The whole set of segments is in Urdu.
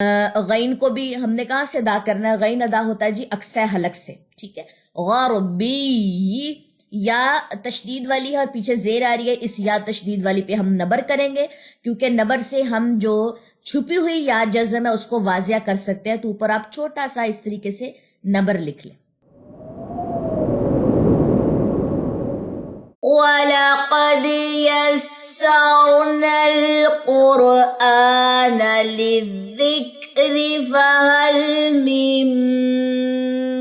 غین کو بھی ہم نے کہاں سے ادا کرنا ہے؟ غین ادا ہوتا ہے جی اقصی حلق سے، ٹھیک ہے۔ غربی یا تشدید والی ہے اور پیچھے زیر آ رہی ہے، اس یا تشدید والی پہ ہم نبر کریں گے، کیونکہ نبر سے ہم جو چھپی ہوئی یا جزم ہے اس کو واضح کر سکتے ہیں، تو اوپر آپ چھوٹا سا اس طریقے سے نبر لکھ لیں۔ وَلَقَدْ يَسَّرْنَا الْقُرْآنَ لِلذِّكْرِ فَهَلْ مِن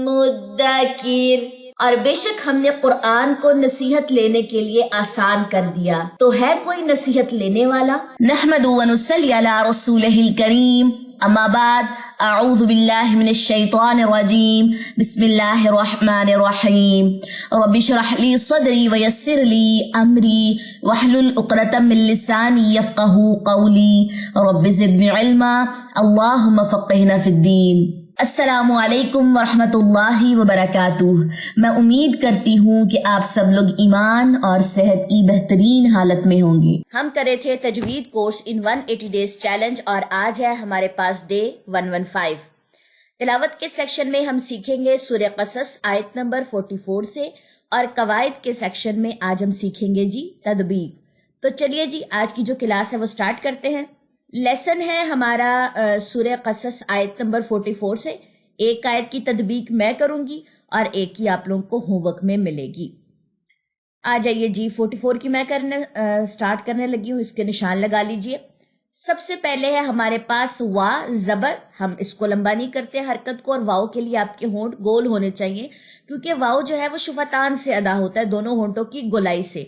مُدَّكِرٍ، اور بے شک ہم نے قرآن کو نصیحت لینے کے لیے آسان کر دیا، تو ہے کوئی نصیحت لینے والا؟ نحمد و نصلی علی رسولہ الکریم، اما بعد، اعوذ باللہ من الشیطان الرجیم، بسم اللہ الرحمن الرحیم، رب اشرح لی صدری ویسر لی امری واحلل عقدۃ من لسانی یفقہوا قولی، رب زدنی علما، اللہم فقہنا فی الدین۔ السلام علیکم ورحمۃ اللہ وبرکاتہ۔ میں امید کرتی ہوں کہ آپ سب لوگ ایمان اور صحت کی بہترین حالت میں ہوں گے۔ ہم کرے تھے تجوید کورس ان 180 ڈیز چیلنج، اور آج ہے ہمارے پاس ڈے 115۔ تلاوت کے سیکشن میں ہم سیکھیں گے سورہ قصص آیت نمبر 44 سے، اور قواعد کے سیکشن میں آج ہم سیکھیں گے جی تدبیر۔ تو چلیے جی آج کی جو کلاس ہے وہ سٹارٹ کرتے ہیں۔ لیسن ہے ہمارا سورہ قصص آیت نمبر 44 سے، ایک آیت کی تدبیق میں کروں گی اور ایک کی آپ لوگوں کو ہوم ورک میں ملے گی۔ آ جائیے جی 44 کی میں سٹارٹ کرنے لگی ہوں، اس کے نشان لگا لیجئے۔ سب سے پہلے ہے ہمارے پاس وا زبر، ہم اس کو لمبا نہیں کرتے حرکت کو، اور واؤ کے لیے آپ کے ہونٹ گول ہونے چاہیے، کیونکہ واؤ جو ہے وہ شفتان سے ادا ہوتا ہے، دونوں ہونٹوں کی گولائی سے۔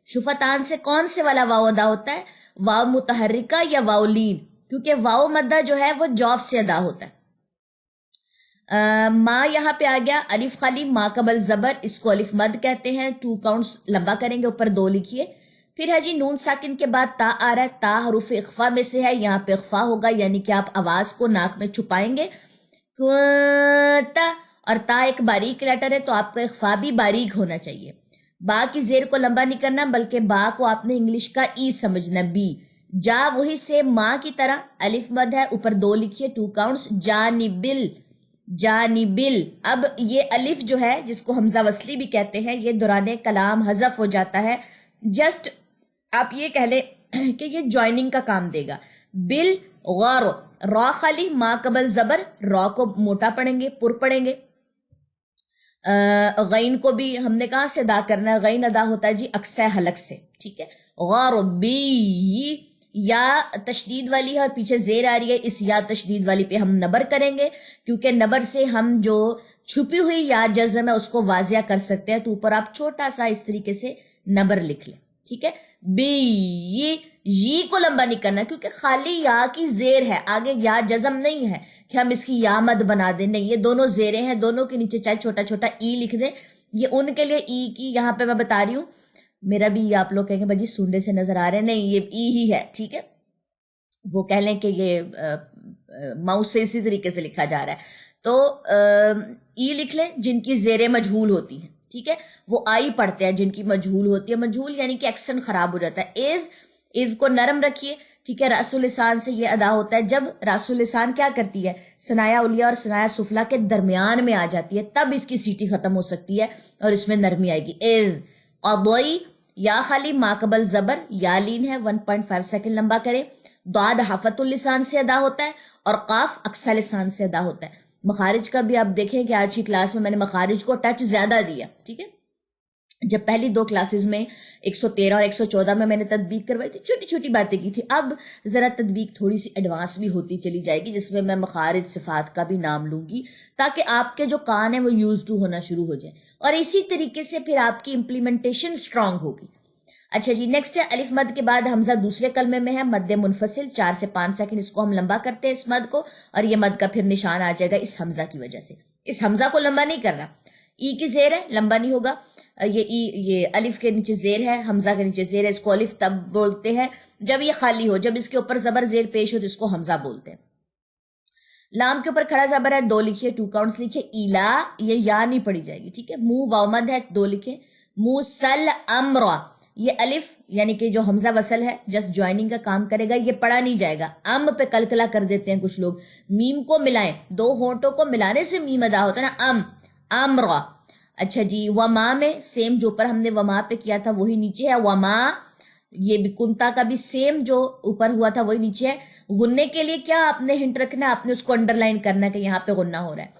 شفتان سے کون سے والا واؤ ادا ہوتا ہے؟ واؤ متحرکہ یا واؤ لین، کیونکہ واؤ مدہ جو ہے وہ جوف سے ادا ہوتا ہے۔ ما یہاں پہ آ گیا، الف خالی ما قبل زبر، اس کو الف مد کہتے ہیں، 2 کاؤنٹس لمبا کریں گے، اوپر 2 لکھیے۔ پھر ہے جی نون ساکن کے بعد تا آ رہا ہے، تا حروف اخفا میں سے ہے، یہاں پہ اخفا ہوگا، یعنی کہ آپ آواز کو ناک میں چھپائیں گے، تا، اور تا ایک باریک لیٹر ہے تو آپ کا اخفا بھی باریک ہونا چاہیے۔ با کی زیر کو لمبا نہیں کرنا، بلکہ با کو آپ نے انگلش کا ای سمجھنا، بی۔ جا وہی سے ماں کی طرح الف مد ہے، اوپر 2 لکھیے، 2 کاؤنٹس، جانبل، جانبل۔ اب یہ الف جو ہے جس کو حمزہ وصلی بھی کہتے ہیں، یہ دوران کلام حذف ہو جاتا ہے، جسٹ آپ یہ کہہ لیں کہ یہ جوائننگ کا کام دے گا۔ بل غور، را خالی ما قبل زبر، را کو موٹا پڑھیں گے، پر پڑھیں گے۔ غین کو بھی ہم نے کہاں سے ادا کرنا ہے؟ غین ادا ہوتا ہے جی اقصی حلق سے، ٹھیک ہے۔ غربی یا تشدید والی ہے اور پیچھے زیر آ رہی ہے، اس یا تشدید والی پہ ہم نبر کریں گے، کیونکہ نبر سے ہم جو چھپی ہوئی یا جزم ہے اس کو واضح کر سکتے ہیں، تو اوپر آپ چھوٹا سا اس طریقے سے نبر لکھ لیں، ٹھیک ہے۔ بی، یہ کو لمبا نہیں کرنا، کیونکہ خالی یا کی زیر ہے، آگے یا جزم نہیں ہے کہ ہم اس کی یا مد بنا دیں، نہیں، یہ دونوں زیریں ہیں، دونوں کے نیچے چاہے چھوٹا چھوٹا ای لکھ دیں، یہ ان کے لیے ای کی یہاں پہ میں بتا رہی ہوں، میرا بھی یہ آپ لوگ کہیں گے بھائی سونڈے سے نظر آ رہے ہیں، نہیں، یہ ای ہی ہے، ٹھیک ہے۔ وہ کہہ لیں کہ یہ ماؤس سے اسی طریقے سے لکھا جا رہا ہے، تو ای لکھ لیں جن کی زیریں مجہول ہوتی ہیں، ٹھیک ہے۔ وہ آئی پڑھتے ہیں جن کی مجہول ہوتی ہے، مجہول یعنی کہ ایکسنٹ خراب ہو جاتا ہے۔ از کو نرم رکھیے، ٹھیک ہے۔ راس اللسان سے یہ ادا ہوتا ہے، جب راس اللسان کیا کرتی ہے؟ ثنایا علیہ اور ثنایا سفلا کے درمیان میں آ جاتی ہے، تب اس کی سیٹی ختم ہو سکتی ہے اور اس میں نرمی آئے گی۔ از اضوئی، یا خالی ما قبل زبر، یا لین ہے، 1.5 سیکنڈ لمبا کریں۔ داد حافت اللسان سے ادا ہوتا ہے، اور قاف اقصی لسان سے ادا ہوتا ہے۔ مخارج کا بھی آپ دیکھیں کہ آج کی کلاس میں نے مخارج کو ٹچ زیادہ دیا، ٹھیک ہے۔ جب پہلی 2 کلاسز میں 113 اور 114 میں نے تطبیق کروائی تھی، چھوٹی چھوٹی باتیں کی تھی، اب ذرا تطبیق تھوڑی سی ایڈوانس بھی ہوتی چلی جائے گی، جس میں میں مخارج صفات کا بھی نام لوں گی، تاکہ آپ کے جو کان ہیں وہ یوز ٹو ہونا شروع ہو جائیں، اور اسی طریقے سے پھر آپ کی امپلیمنٹیشن سٹرونگ ہوگی۔ اچھا جی، نیکسٹ ہے الف مد کے بعد حمزہ دوسرے کلمے میں ہے، مد منفصل، 4 سے 5 سیکنڈ اس کو ہم لمبا کرتے ہیں، اس مد کو، اور یہ مد کا پھر نشان آ جائے گا اس حمزہ کی وجہ سے۔ اس حمزہ کو لمبا نہیں کرنا، ای کی زیر ہے، لمبا نہیں ہوگا، یہ الف کے نیچے زیر ہے، حمزہ کے نیچے زیر ہے، اس کو الف تب بولتے ہیں جب یہ خالی ہو، جب اس کے اوپر زبر زیر پیش ہو تو اس کو حمزہ بولتے ہیں۔ لام کے اوپر کھڑا زبر ہے، 2 لکھیے، 2 کاؤنٹس لکھیے۔ ایلا، یہ یا نہیں پڑھی جائے گی، ٹھیک ہے۔ منہ واو مد ہے، 2 لکھیں۔ موسل امر، یہ الف یعنی کہ جو حمزہ وصل ہے جسٹ جوائننگ کا کام کرے گا, یہ پڑھا نہیں جائے گا. ام پہ کلکلا کر دیتے ہیں کچھ لوگ, میم کو ملائیں, دو ہونٹوں کو ملانے سے میم ادا ہوتا ہے نا, ام امرا. اچھا جی, وما میں سیم جو اوپر ہم نے وما پہ کیا تھا وہی نیچے ہے, وما. یہ بھی کنتا کا بھی سیم جو اوپر ہوا تھا وہی نیچے ہے. غننے کے لیے کیا آپ نے ہنٹ رکھنا ہے, آپ نے اس کو انڈر لائن کرنا ہے کہ یہاں پہ غنہ ہو رہا ہے.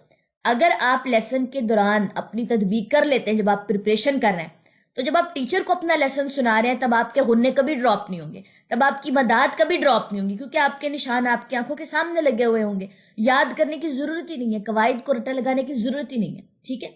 اگر آپ لیسن کے دوران اپنی تدبیق کر لیتے ہیں, جب آپ پریپریشن کر رہے ہیں, تو جب آپ ٹیچر کو اپنا لیسن سنا رہے ہیں تب آپ کے غننے کبھی ڈراپ نہیں ہوں گے, تب آپ کی مداد کبھی ڈراپ نہیں ہوں گی, کیونکہ آپ کے نشان آپ کی آنکھوں کے سامنے لگے ہوئے ہوں گے. یاد کرنے کی ضرورت ہی نہیں ہے, قواعد کو رٹا لگانے کی ضرورت ہی نہیں ہے. ٹھیک ہے.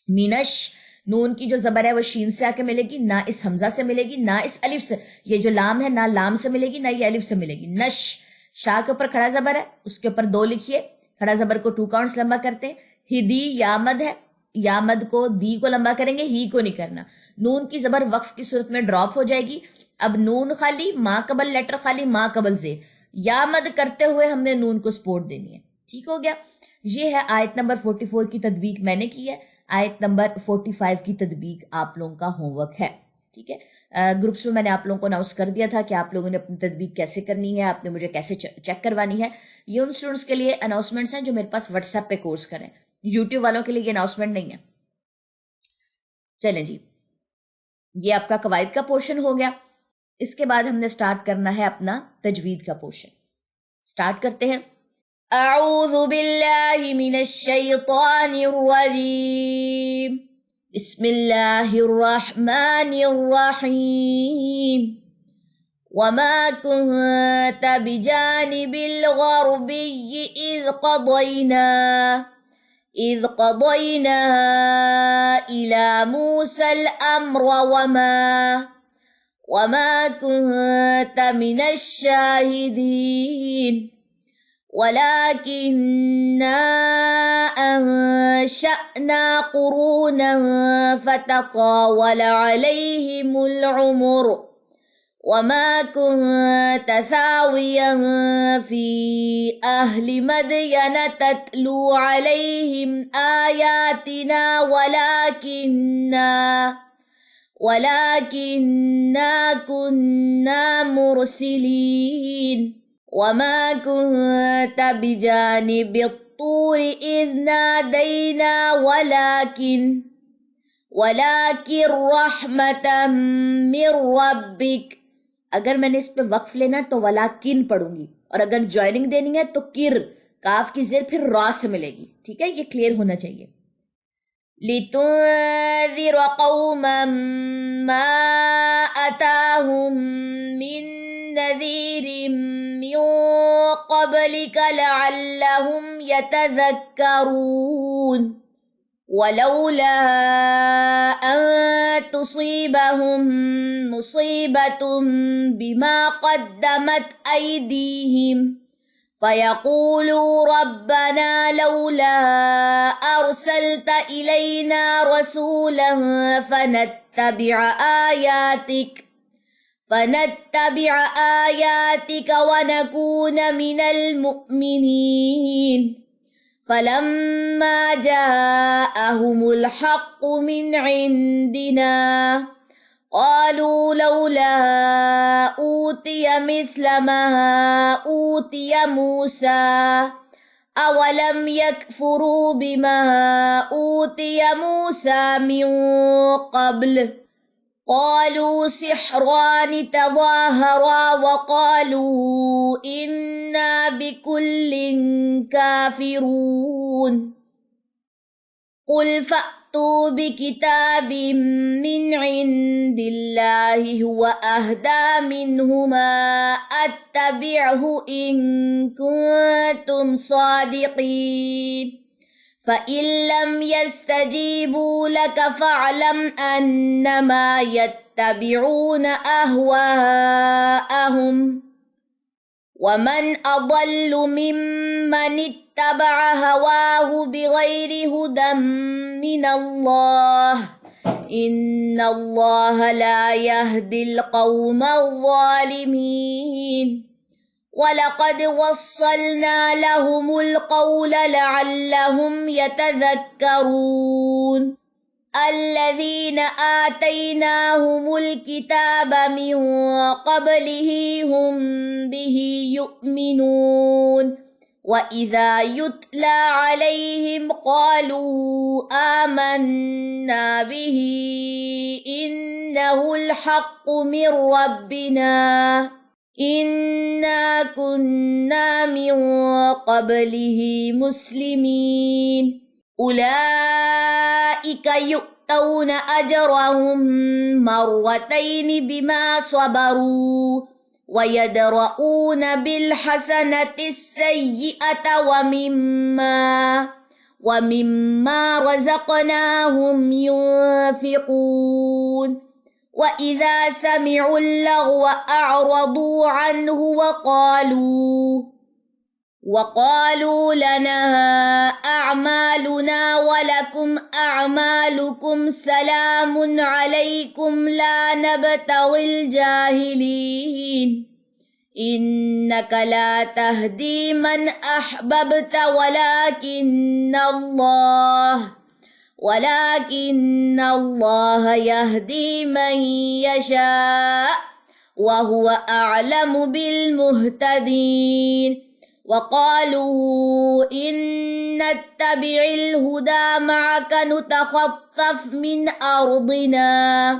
مینش, نون کی جو زبر ہے وہ شین سے آ کے ملے گی, نہ اس حمزہ سے ملے گی نہ اس الف سے. یہ جو لام ہے نہ لام سے ملے گی نہ یہ الف سے ملے گی. نش, شاہ کے اوپر کھڑا زبر ہے, اس کے اوپر 2 لکھیے, کھڑا زبر کو 2 کاؤنٹس لمبا کرتے ہیں. ہدی یا مد ہے, یا مد کو دی کو لمبا کریں گے, ہی کو نہیں کرنا. نون کی زبر وقف کی صورت میں ڈراپ ہو جائے گی. اب نون خالی, ماں قبل لیٹر خالی, ماں قبل زیر, یا مد کرتے ہوئے ہم نے نون کو سپورٹ دینی ہے. ٹھیک ہو گیا. یہ ہے آیت نمبر 44 کی تدبیق میں نے کی ہے. آیت نمبر 45 کی تدبیق آپ لوگوں کا ہوم ورک ہے. ٹھیک ہے. گروپس میں میں نے آپ لوگوں کو اناؤنس کر دیا تھا کہ آپ لوگوں نے اپنی تدبیق کیسے کرنی ہے, آپ نے مجھے کیسے چیک کروانی ہے. یہ ان اسٹوڈنٹس کے لیے اناؤنسمنٹس ہیں جو میرے پاس واٹس ایپ پہ کورس کریں. یوٹیوب والوں کے لیے یہ اناؤنسمنٹ نہیں ہے. چلیں جی, یہ آپ کا قواعد کا پورشن ہو گیا. اس کے بعد ہم نے سٹارٹ کرنا ہے اپنا تجوید کا پورشن. سٹارٹ کرتے ہیں. اعوذ باللہ من الشیطان الرجیم, بسم اللہ الرحمن الرحیم. وما كنت بجانب الغربی إذ قضينا إلى موسى الأمر وما كنت من الشاهدين ولكننا أنشأنا قرونا فتطاول عليهم العمر وما كنت ثاويا في أهل مدين تتلو عليهم آياتنا ولكننا كنا مرسلين وما كنت بجانب الطور إذ نادينا ولكن رحمة من ربك. اگر میں نے اس پہ وقف لینا تو ولاکن پڑھوں گی, اور اگر جوائننگ دینی ہے تو کر, کاف کی زیر پھر را سے ملے گی. ٹھیک ہے, یہ کلیئر ہونا چاہیے. لِتُنذِرَ قَوْمًا مَا أَتَاهُم مِّن نَّذِيرٍ مِّن قَبْلِكَ لَعَلَّهُمْ يَتَذَكَّرُونَ ولولا أن تصيبهم مصيبة بما قدمت أيديهم فيقولوا ربنا لولا أرسلت إلينا رسولا فنتبع آياتك ونكون من المؤمنين فلما جاءهم الحق من عندنا قالوا لولا أوتي مثل ما أوتي موسى أولم يكفروا بما أوتي موسى من قبل قالوا سحران تظاهرا وقالوا إنا بكل كافرون قل فأتوا بكتاب من عند الله هو أهدى منهما أتبعه إن كنتم صادقين فإن لم يستجيبوا لك فاعلم أنما يتبعون أهواءهم ومن أضل ممن اتبع هواه بغير هدى من الله إن الله لا يهدي القوم الظالمين وَلَقَدْ وَصَّلْنَا لَهُمُ الْقَوْلَ لَعَلَّهُمْ يَتَذَكَّرُونَ. الذين آتيناهم الكتاب من قبله هم به يؤمنون وإذا يتلى عليهم قالوا آمنا به إنه الحق من ربنا إنا كنا من قبله مسلمين أولئك يؤتون أجرهم مرتين بما صبروا ويدرؤون بالحسنة السيئة ومما رزقناهم ينفقون وإذا سمعوا اللغو أعرضوا عنه وقالوا لنا أعمالنا ولكم أعمالكم سلام عليكم لا نبتغي الجاهلين إنك لا تهدي من أحببت ولكن الله يهدي من يشاء وهو أعلم بالمهتدين وقالوا إن نتبع الهدى معك نتخطف من أرضنا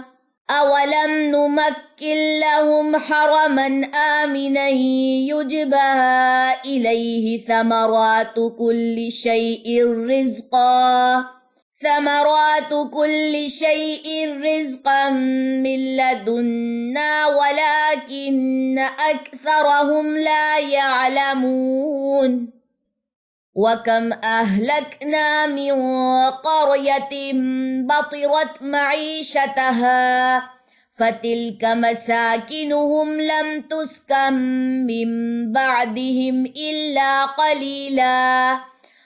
أولم نمكن لهم حرما آمنا يجبى إليه ثمرات كل شيء رزقا من لدنا ولكن أكثرهم لا يعلمون وكم أهلكنا من قرية بطرت معيشتها فتلك مساكنهم لم تسكن من بعدهم إلا قليلا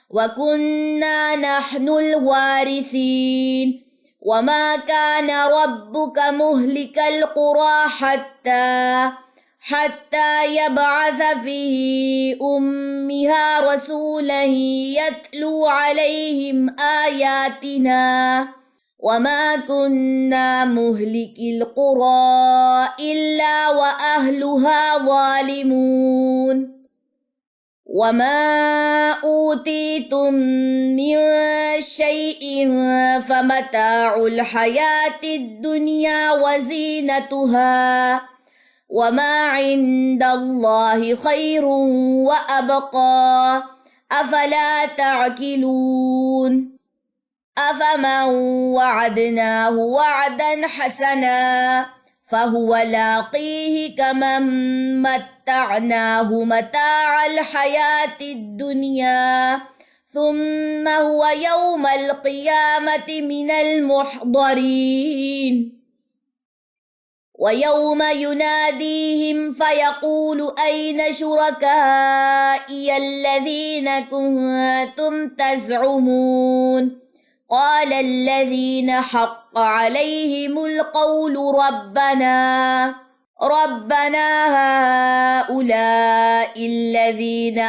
وكنا نحن الوارثين وما كان ربك مهلك القرى حتى يبعث في أمها رسولا يتلو عليهم آياتنا وما كنا مهلك القرى إلا وأهلها ظالمون وما أوتيتم من شيء فمتاع الحياة الدنيا وزينتها وما عند الله خير وأبقى أفلا تعقلون أفمن وعدناه وعدا حسنا فهو لاقيه كمن متعناه متاع الحياة الدنيا ثم هو يوم القيامة من المحضرين ويوم يناديهم فيقول أين شركائي الذين كنتم تزعمون قال الذين حق عليهم القول ربنا هؤلاء الذين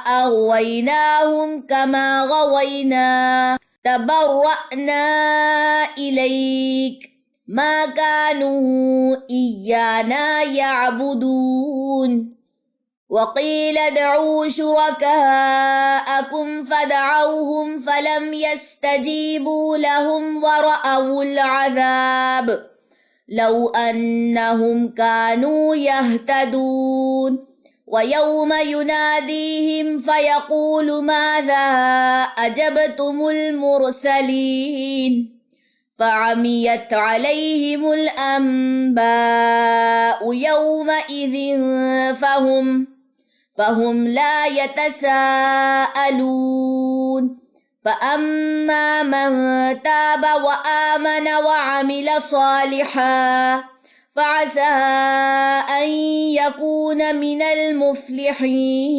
أغويناهم كما غوينا تبرأنا إليك ما كانوا إيانا يعبدون وقيل ادعوا شركاءكم فدعوهم فلم يستجيبوا لهم ورأوا العذاب لو أنهم كانوا يهتدون ويوم يناديهم فيقول ماذا أجبتم المرسلين فعميت عليهم الأنباء يومئذ فهم لا يتساءلون فأما من تاب وآمن وعمل صالحا فعسى أن يكون من المفلحين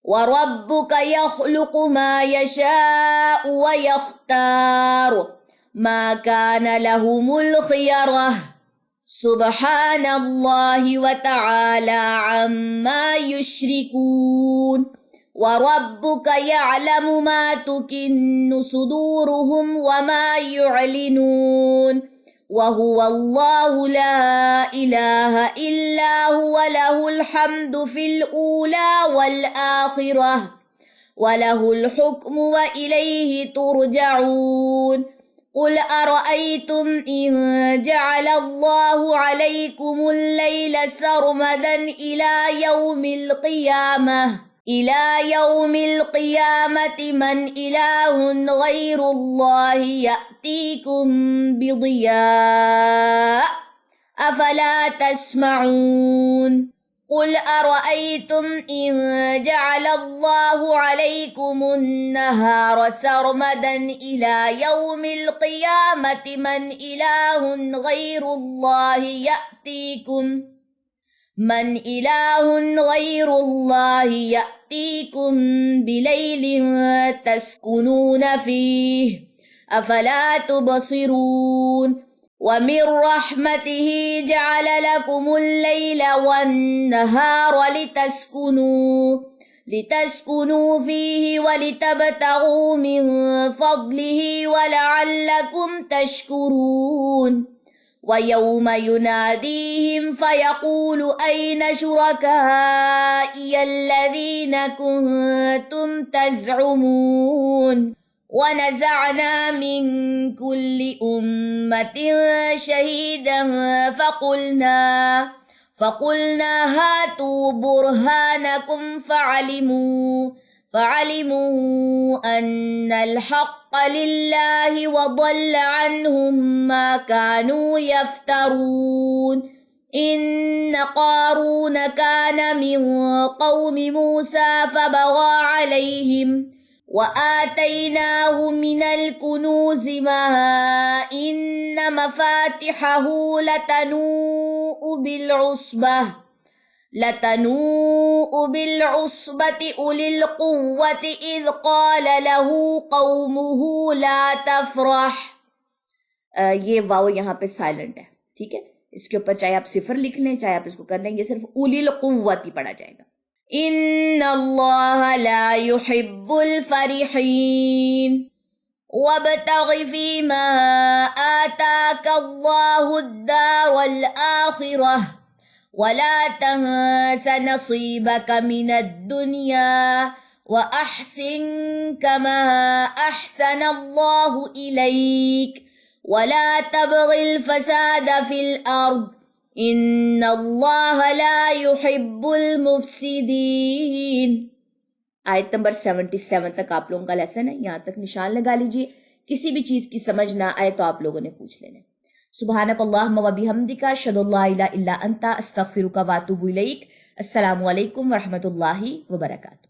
وربك يخلق ما يشاء ويختار ما كان لهم الخيرة سبحان الله وتعالى عما يشركون وَرَبُّكَ يَعْلَمُ مَا تُكِنُّ صُدُورُهُمْ وَمَا يُعْلِنُونَ وَهُوَ اللَّهُ لَا إِلَهَ إِلَّا هُوَ لَهُ الْحَمْدُ فِي الْأُولَى وَالْآخِرَةِ وَلَهُ الْحُكْمُ وَإِلَيْهِ تُرْجَعُونَ قُلْ أَرَأَيْتُمْ إِنْ جَعَلَ اللَّهُ عَلَيْكُمُ اللَّيْلَ سَرْمَدًا إِلَى يَوْمِ الْقِيَامَةِ مَنْ إِلَهٌ غَيْرُ اللَّهِ يَأْتِيكُمْ بِضِيَاءٍ أَفَلَا تَسْمَعُونَ قُلْ أَرَأَيْتُمْ إِنْ جَعَلَ اللَّهُ عَلَيْكُمُ النَّهَارَ سَرْمَدًا إِلَى يَوْمِ الْقِيَامَةِ مَنْ إِلَهٌ غَيْرُ اللَّهِ يَأْتِيكُمْ بِلَيْلٍ تَسْكُنُونَ فِيهِ أَفَلَا تُبْصِرُونَ وَمِنْ رَحْمَتِهِ جَعَلَ لَكُمُ اللَّيْلَ وَالنَّهَارَ لِتَسْكُنُوا فِيهِ وَلِتَبْتَغُوا مِنْ فَضْلِهِ وَلَعَلَّكُمْ تَشْكُرُونَ وَيَوْمَ يُنَادِيهِمْ فَيَقُولُ أَيْنَ شُرَكَائِيَ الَّذِينَ كُنْتُمْ تَزْعُمُونَ وَنَزَعْنَا مِنْ كُلِّ أُمَّةٍ شَهِيدًا فَقُلْنَا هَاتُوا بُرْهَانَكُمْ فَعَلِمُوا أَنَّ الْحَقَّ لِلَّهِ وَضَلَّ عَنْهُمْ مَا كَانُوا يَفْتَرُونَ إِنَّ قَارُونَ كَانَ مِنْ قَوْمِ مُوسَى فَبَغَى عَلَيْهِمْ وَآتَيْنَاهُ مِنَ الْكُنُوزِ مَا إِنَّ مَفَاتِحَهُ لَتَنُوءُ بِالْعُصْبَةِ أُولِي الْقُوَّةِ إِذْ قَالَ لَهُ قَوْمُهُ لَا تَفْرَحْ. یہ واو یہاں پہ سائلنٹ ہے، ٹھیک ہے، اس کے اوپر چاہے آپ صفر لکھ لیں چاہے آپ اس کو کر لیں، یہ صرف اولی القوت ہی پڑھا جائے گا. ان اللہ لا يحب الفرحین وابتغ فیما آتاک اللہ الدار الآخرہ ولا تنس نصیبک من الدنیا وأحسن كما أحسن الله إليك ولا تبغ الفساد في الأرض إن الله لا يحب المفسدين. آیت نمبر 77 تک آپ لوگوں کا لیسن ہے، یہاں تک نشان لگا لیجئے. کسی بھی چیز کی سمجھ نہ آئے تو آپ لوگوں نے پوچھ لینا. سبحانک اللہم و بحمدک اشہد ان لا الہ الا انت استغفرک و اتوب الیک. السلام علیکم ورحمۃ اللہ وبرکاتہ.